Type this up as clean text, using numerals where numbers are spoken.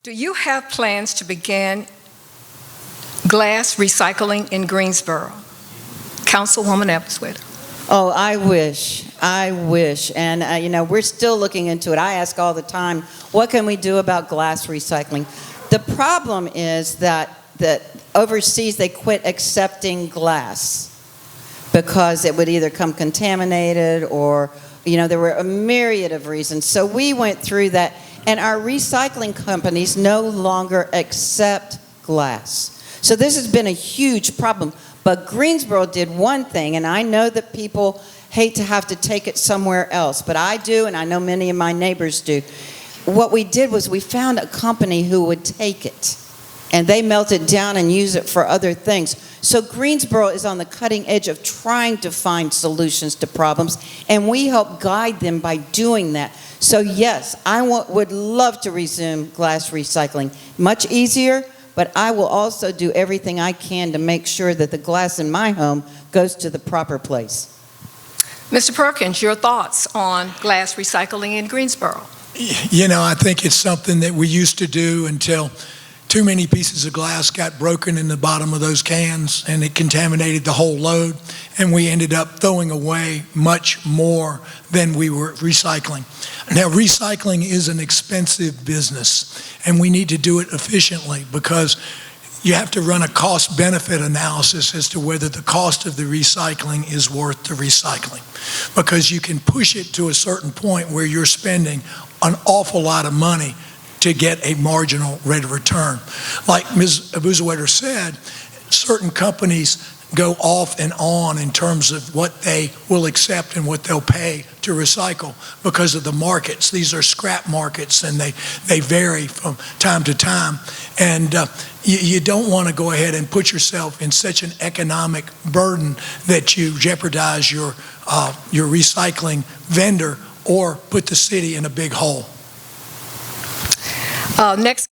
Do you have plans to begin glass recycling in Greensboro? Councilwoman Epswith. Oh, I wish. And, we're still looking into it. I ask all the time, what can we do about glass recycling? The problem is that overseas they quit accepting glass because it would either come contaminated or, there were a myriad of reasons. So we went through that, and our recycling companies no longer accept glass. So this has been a huge problem. But Greensboro did one thing, and I know that people hate to have to take it somewhere else, but I do, and I know many of my neighbors do. What we did was we found a company who would take it, and they melt it down and use it for other things. So Greensboro is on the cutting edge of trying to find solutions to problems, and we help guide them by doing that. So yes, I would love to resume glass recycling. Much easier, but I will also do everything I can to make sure that the glass in my home goes to the proper place. Mr. Perkins, your thoughts on glass recycling in Greensboro? I think it's something that we used to do until too many pieces of glass got broken in the bottom of those cans and it contaminated the whole load, and we ended up throwing away much more than we were recycling. Now, recycling is an expensive business, and we need to do it efficiently because you have to run a cost-benefit analysis as to whether the cost of the recycling is worth the recycling, because you can push it to a certain point where you're spending an awful lot of money to get a marginal rate of return. Like Ms. Abuzawader said, certain companies go off and on in terms of what they will accept and what they'll pay to recycle because of the markets. These are scrap markets, and they vary from time to time. And you don't want to go ahead and put yourself in such an economic burden that you jeopardize your recycling vendor or put the city in a big hole. Next.